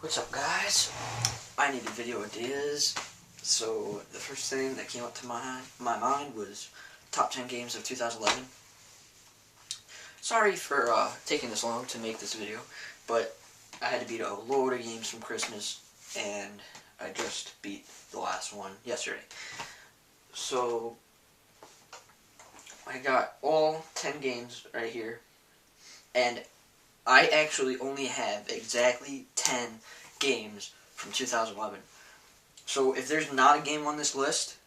What's up, guys? I needed video ideas, so the first thing that came up to my mind was top 10 games of 2011. Sorry for taking this long to make this video, but I had to beat a load of games from Christmas, and I just beat the last one yesterday. So I got all 10 games right here, and I actually only have exactly 10 games from 2011. So if there's not a game on this list,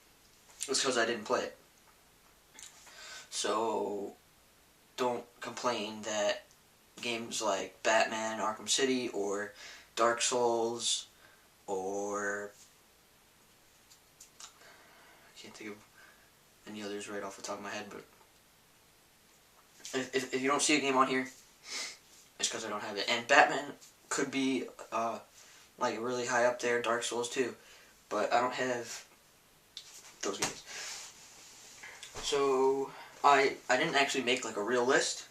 it's because I didn't play it. So don't complain that games like Batman Arkham City or Dark Souls or I can't think of any others right off the top of my head, but if you don't see a game on here, it's because I don't have it. And Batman could be like really high up there, Dark Souls too, but I don't have those games. So I didn't actually make like a real list.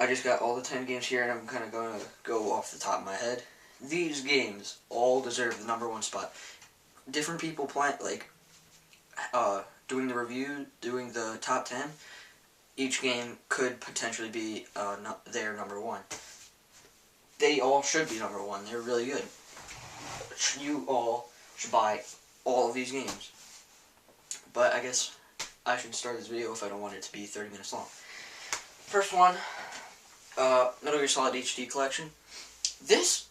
I just got all the 10 games here, and I'm kind of going to go off the top of my head. These games all deserve the number one spot. Different people doing the review, doing the top 10. Each game could potentially be their number one. They all should be number one. They're really good. You all should buy all of these games. But I guess I should start this video if I don't want it to be 30 minutes long. First one, Metal Gear Solid HD Collection. This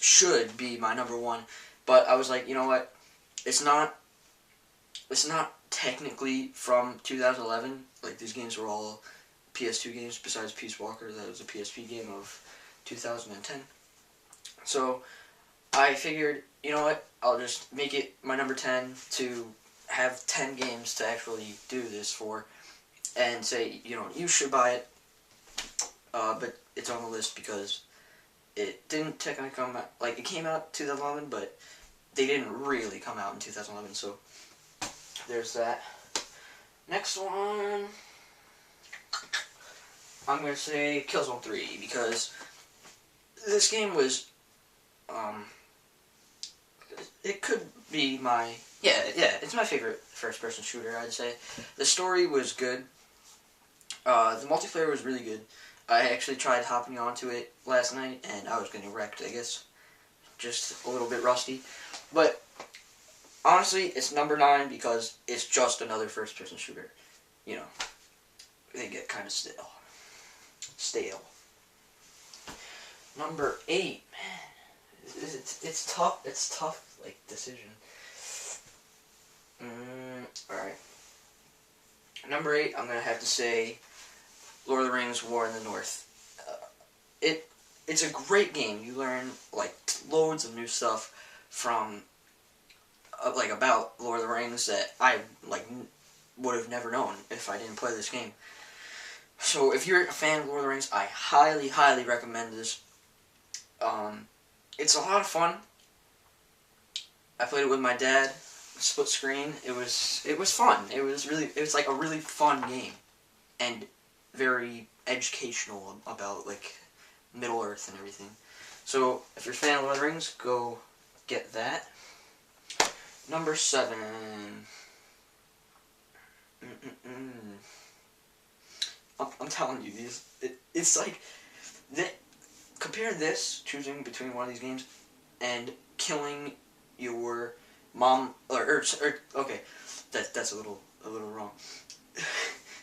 should be my number one, but I was like, you know what? It's not technically from 2011. Like, these games were all PS2 games besides Peace Walker. That was a PSP game of 2010. So I figured, you know what? I'll just make it my number 10 to have 10 games to actually do this for, and say, you know, you should buy it, but it's on the list because it didn't technically come out, like, it came out 2011, but they didn't really come out in 2011, so there's that. Next one, I'm going to say Killzone 3, because this game was, it could be my, it's my favorite first-person shooter, I'd say. The story was good. The multiplayer was really good. I actually tried hopping onto it last night, and I was getting wrecked, I guess. Just a little bit rusty. But honestly, it's number 9 because it's just another first-person shooter. You know, they get kind of stale. Number 8, man, it's tough. It's tough, like, decision. All right. Number 8, I'm gonna have to say Lord of the Rings: War in the North. It's a great game. You learn like loads of new stuff from like about Lord of the Rings that I would have never known if I didn't play this game. So if you're a fan of Lord of the Rings, I highly recommend this. It's a lot of fun. I played it with my dad, split screen. It was fun. It was like a really fun game, and very educational about like Middle Earth and everything. So if you're a fan of Lord of the Rings, go get that. Number 7. I'm telling you, it's like compare this, choosing between one of these games, and killing your mom okay, that's a little wrong.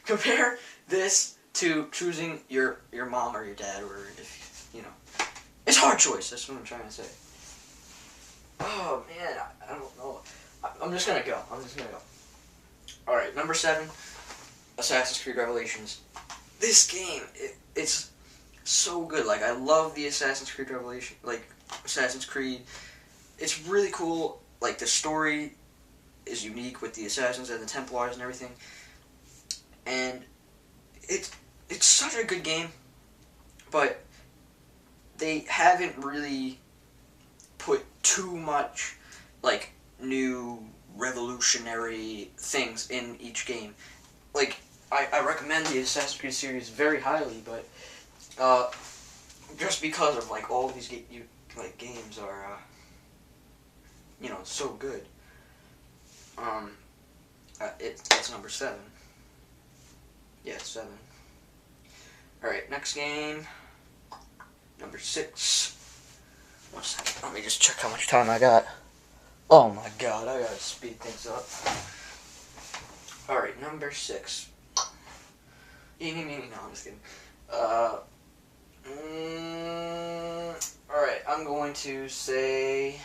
Compare this to choosing your mom or your dad, or if you know, it's a hard choice. That's what I'm trying to say. Oh man, I don't know. I'm just gonna go. All right, number 7, Assassin's Creed Revelations. This game, it's so good. Like, I love the Assassin's Creed Assassin's Creed. It's really cool. Like, the story is unique with the Assassins and the Templars and everything. And it's such a good game, but they haven't really put too much, like, new revolutionary things in each game. Like, I recommend the Assassin's Creed series very highly, but just because of like all these games are so good. It's number 7. Yeah, 7. All right, next game, number 6. 1 second, let me just check how much time I got. Oh my god, I gotta speed things up. All right, number 6. Eeny, meeny, no, I'm just kidding. All right, I'm going to say.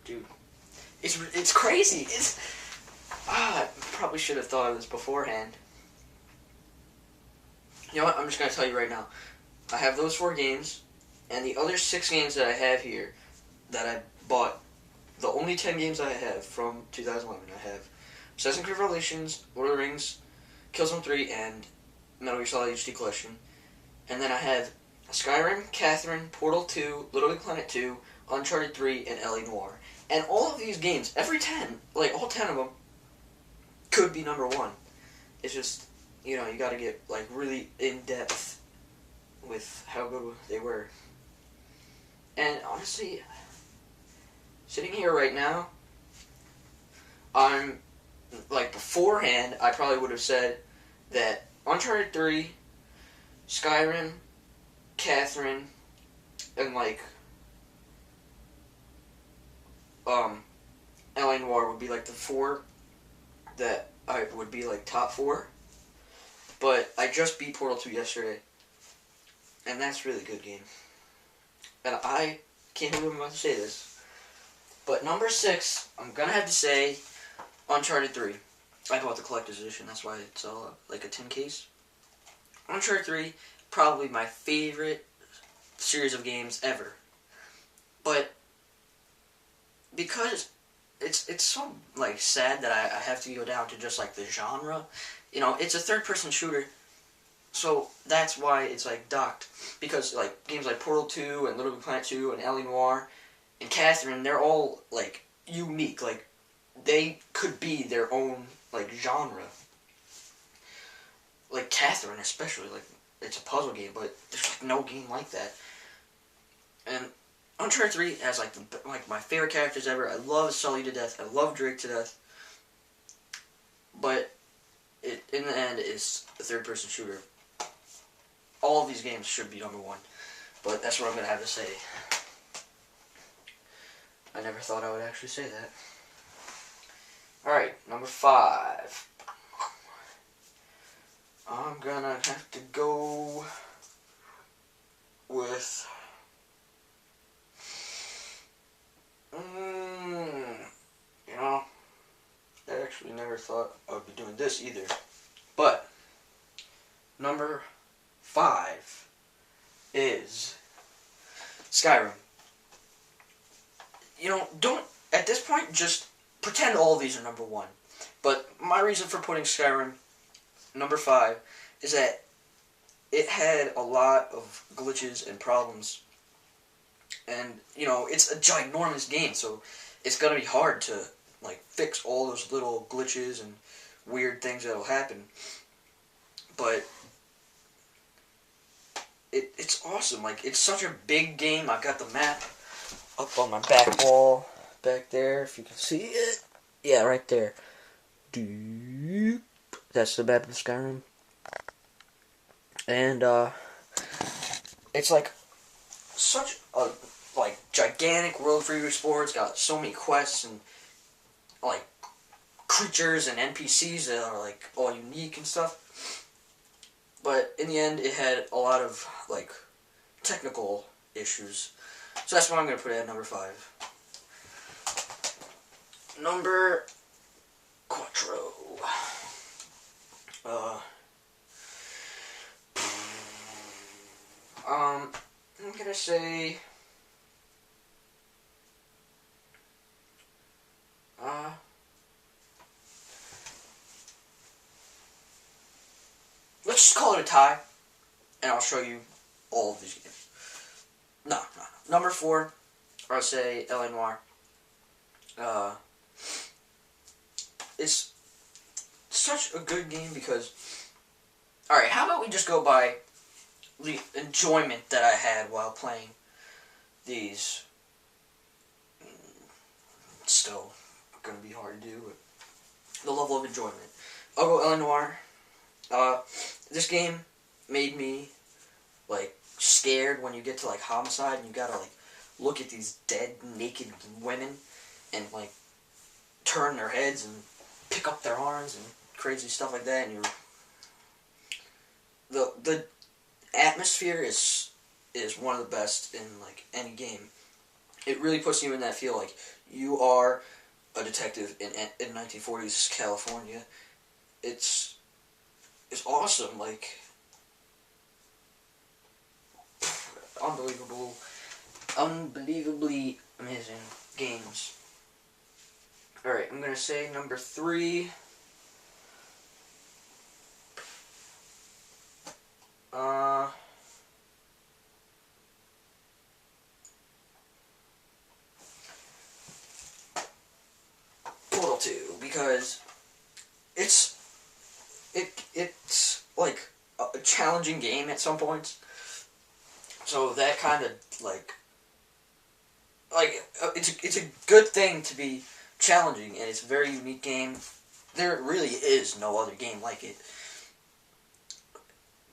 Dude, it's crazy. I probably should have thought of this beforehand. You know what? I'm just gonna tell you right now. I have those 4 games, and the other 6 games that I have here that I bought. The only 10 games I have from 2011, I have Assassin's Creed Revelations, Lord of the Rings, Killzone 3, and Metal Gear Solid HD Collection. And then I have Skyrim, Catherine, Portal 2, Little Big Planet 2, Uncharted 3, and L.A. Noire. And all of these games, every 10, like all 10 of them, could be number 1. It's just, you gotta get like really in-depth with how good they were. And honestly, sitting here right now, I'm, like, beforehand, I probably would have said that Uncharted 3, Skyrim, Catherine, and, like, L.A. Noire would be, like, the 4 that I would be, like, top 4. But I just beat Portal 2 yesterday, and that's a really good game. And I can't believe I'm about to say this, but number 6, I'm gonna have to say Uncharted 3. I bought the collector's edition, that's why it's all like a tin case. Uncharted 3, probably my favorite series of games ever. But because it's so like sad that I have to go down to just like the genre. It's a third-person shooter, so that's why it's like docked. Because like games like Portal 2 and Little Big Planet 2 and L.A. Noire and Catherine, they're all like unique. Like they could be their own like genre. Like Catherine especially, like it's a puzzle game, but there's like no game like that. And Uncharted 3 has like my favorite characters ever. I love Sully to death. I love Drake to death. But it in the end is a third-person shooter. All of these games should be number 1, but that's what I'm gonna have to say. I never thought I would actually say that. Alright, number 5. I'm gonna have to go with I actually never thought I would be doing this either. But number 5 is Skyrim. Don't at this point just pretend all of these are number 1. But my reason for putting Skyrim number 5 is that it had a lot of glitches and problems. And, it's a ginormous game, so it's going to be hard to, like, fix all those little glitches and weird things that'll happen. But it's awesome. Like, it's such a big game. I've got the map up on my back wall back there, if you can see it. Yeah, right there. That's the map of Skyrim. And, it's like such a gigantic world for you to explore. It's got so many quests and like creatures and NPCs that are like all unique and stuff. But in the end, it had a lot of like technical issues. So that's why I'm gonna put it at number 5. Number 4. I'm gonna say let's just call it a tie, and I'll show you all of these games. No. Number 4, I'll say L.A. Noire. It's such a good game because, alright, how about we just go by the enjoyment that I had while playing these. It's still going to be hard to do, but the level of enjoyment. I'll go L.A. Noire. This game made me, like, scared when you get to, like, homicide and you gotta, like, look at these dead, naked women and, like, turn their heads and pick up their arms and crazy stuff like that, and the atmosphere is one of the best in, like, any game. It really puts you in that feel like you are a detective in 1940s California. It's awesome, like, unbelievably amazing games. Alright, I'm gonna say number 3. Portal 2, because it's like a challenging game at some points. So that kind of like it's a good thing to be challenging, and it's a very unique game. There really is no other game like it.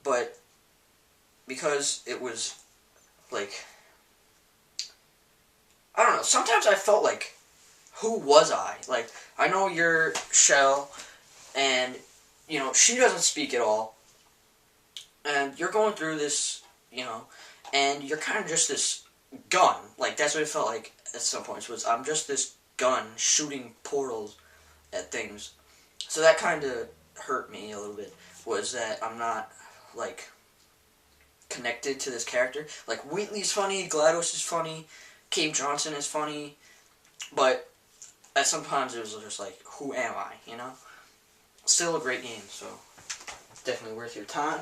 But because it was like, I don't know, sometimes I felt like, who was I? Like, I know you're Shell, and, you know, she doesn't speak at all, and you're going through this, you know, and you're kind of just this gun. Like, that's what it felt like at some points, was I'm just this gun shooting portals at things. So that kind of hurt me a little bit, was that I'm not, like, connected to this character. Like, Wheatley's funny, GLaDOS is funny, Cave Johnson is funny, but at sometimes it was just like, who am I, you know? Still a great game, so definitely worth your time.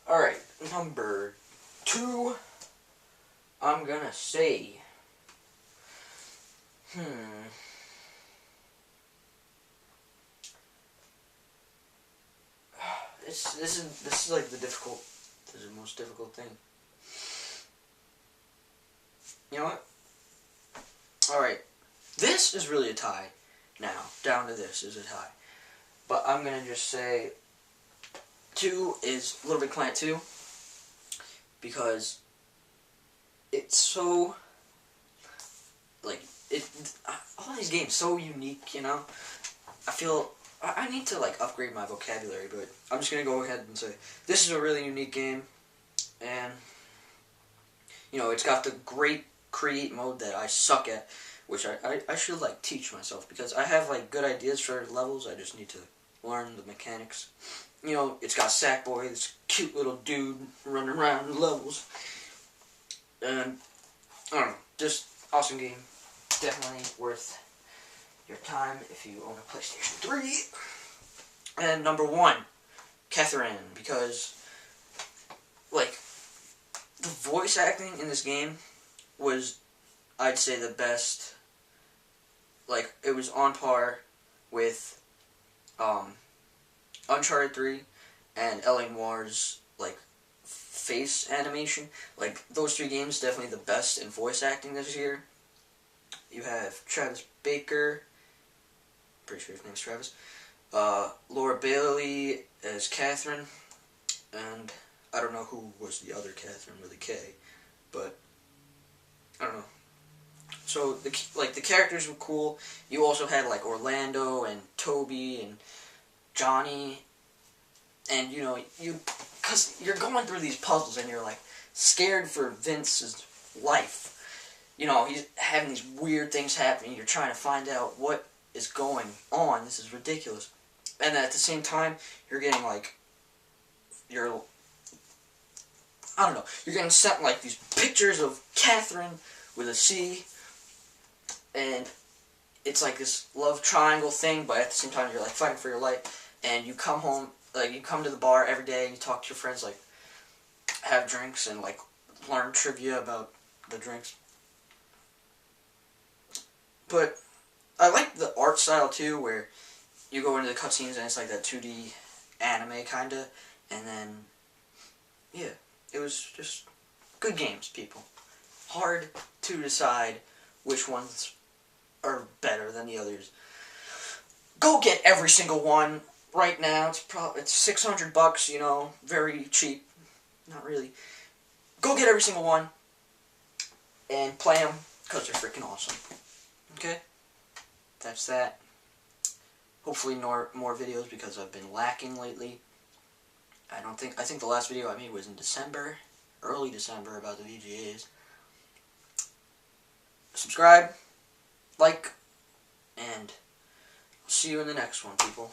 Alright, number 2, I'm gonna say, This is like this is the most difficult thing. You know what? Alright. This is really a tie now. Down to this is a tie. But I'm gonna just say 2 is Little Big Planet 2. Because it's so, like, all these games so unique, you know? I feel I need to, like, upgrade my vocabulary, but I'm just gonna go ahead and say this is a really unique game, and, you know, it's got the great create mode that I suck at, which I should, like, teach myself, because I have, like, good ideas for levels. I just need to learn the mechanics. You know, it's got Sackboy, this cute little dude running around in levels, and I don't know, just awesome game. Definitely worth your time if you own a PlayStation 3. And number 1, Catherine, because, like, the voice acting in this game was, I'd say, the best. Like, it was on par with Uncharted 3 and L.A. Noire's, like, face animation. Like, those 3 games definitely the best in voice acting this year. You have Travis Baker, pretty sure his name's Travis, Laura Bailey as Catherine, and I don't know who was the other Catherine with a K, but I don't know. So the characters were cool. You also had like Orlando and Toby and Johnny, and you know, because you're going through these puzzles and you're like scared for Vince's life. You know, he's having these weird things happening. You're trying to find out what is going on. This is ridiculous. And at the same time, you're getting like, I don't know, you're getting sent like these pictures of Catherine with a C, and it's like this love triangle thing, but at the same time you're like fighting for your life, and you come home, like you come to the bar every day and you talk to your friends, like have drinks and like learn trivia about the drinks. But I like the art style too, where you go into the cutscenes and it's like that 2D anime kinda, and then yeah, it was just good games, people. Hard to decide which ones are better than the others. Go get every single one right now. It's $600, you know, very cheap. Not really. Go get every single one and play them because they're freaking awesome. Okay, that's that. Hopefully more videos because I've been lacking lately. I think the last video I made was in December, early December, about the VGAs. Subscribe, like, and I'll see you in the next one, people.